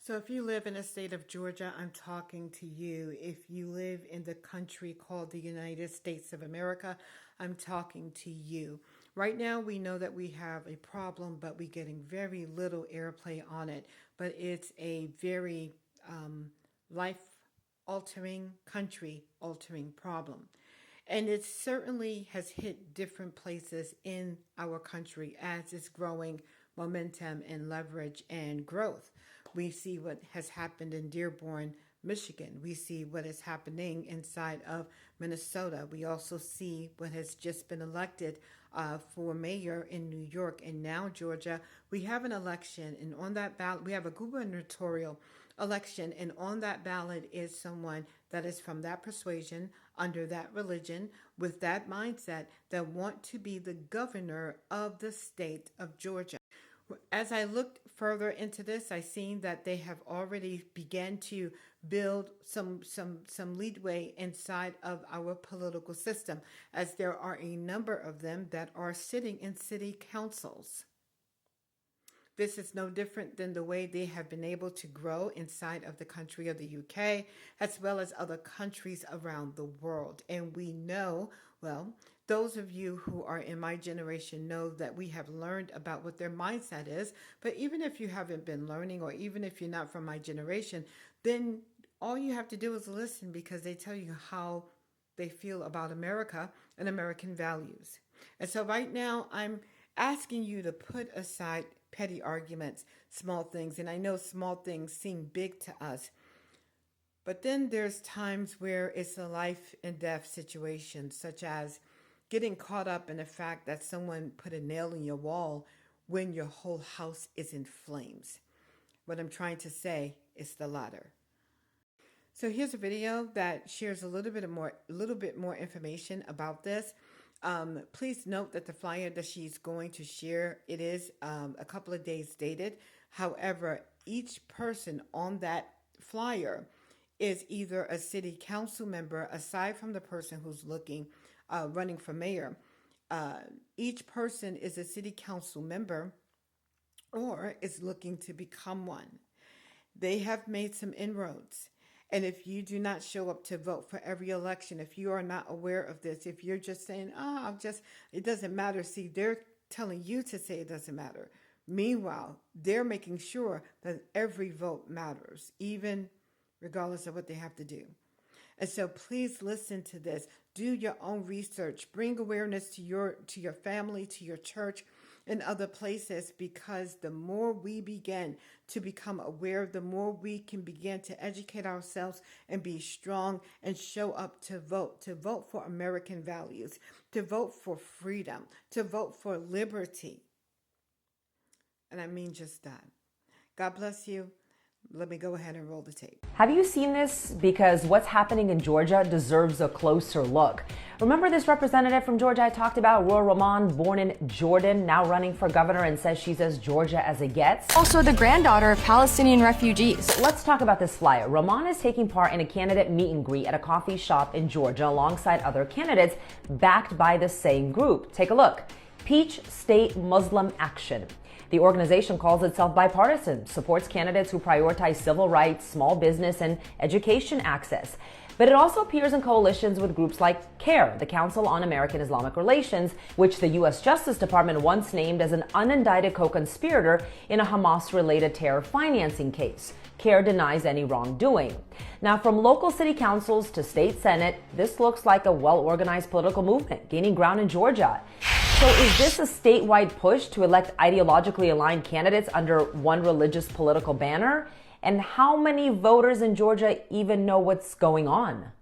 So if you live in the state of Georgia, I'm talking to you. If you live in the country called the United States of America, I'm talking to you. Right now, we know that we have a problem, but we're getting very little airplay on it. But it's a very life-altering, country-altering problem. And it certainly has hit different places in our country as it's growing momentum and leverage and growth. We see what has happened in Dearborn, Michigan. We see what is happening inside of Minnesota. We also see what has just been elected for mayor in New York and now Georgia. We have an election, and on that ballot, we have a gubernatorial election, and on that ballot is someone that is from that persuasion, under that religion, with that mindset, that want to be the governor of the state of Georgia. As I looked further into this, I seen that they have already began to build some leadway inside of our political system, as there are a number of them that are sitting in city councils. This is no different than the way they have been able to grow inside of the country of the UK, as well as other countries around the world. And we know, well, those of you who are in my generation know that we have learned about what their mindset is. But even if you haven't been learning, or even if you're not from my generation, then all you have to do is listen, because they tell you how they feel about America and American values. And so right now, I'm asking you to put aside petty arguments, small things. And I know small things seem big to us, but then there's times where it's a life and death situation, such as getting caught up in the fact that someone put a nail in your wall when your whole house is in flames. What I'm trying to say is the latter. So here's a video that shares a little bit more information about this. Please note that the flyer that she's going to share, it is a couple of days dated. However, each person on that flyer is either a city council member, aside from the person who's running for mayor. Each person is a city council member or is looking to become one. They have made some inroads. And if you do not show up to vote for every election, if you are not aware of this, if you're just saying, it doesn't matter. See, they're telling you to say it doesn't matter. Meanwhile, they're making sure that every vote matters, even regardless of what they have to do. And so please listen to this. Do your own research. Bring awareness to your family, to your church, and other places, because the more we begin to become aware, the more we can begin to educate ourselves and be strong and show up to vote for American values, to vote for freedom, to vote for liberty. And I mean just that. God bless you. Let me go ahead and roll the tape. Have you seen this? Because what's happening in Georgia deserves a closer look. Remember this representative from Georgia I talked about, Roy Rahman, born in Jordan, now running for governor, and says she's as Georgia as it gets? Also the granddaughter of Palestinian refugees. Let's talk about this flyer. Rahman is taking part in a candidate meet and greet at a coffee shop in Georgia alongside other candidates backed by the same group. Take a look. Peach State Muslim Action. The organization calls itself bipartisan, supports candidates who prioritize civil rights, small business, and education access. But it also appears in coalitions with groups like CARE, the Council on American Islamic Relations, which the U.S. Justice Department once named as an unindicted co-conspirator in a Hamas-related terror financing case. CARE denies any wrongdoing. Now, from local city councils to state senate, this looks like a well-organized political movement gaining ground in Georgia. So is this a statewide push to elect ideologically aligned candidates under one religious political banner? And how many voters in Georgia even know what's going on?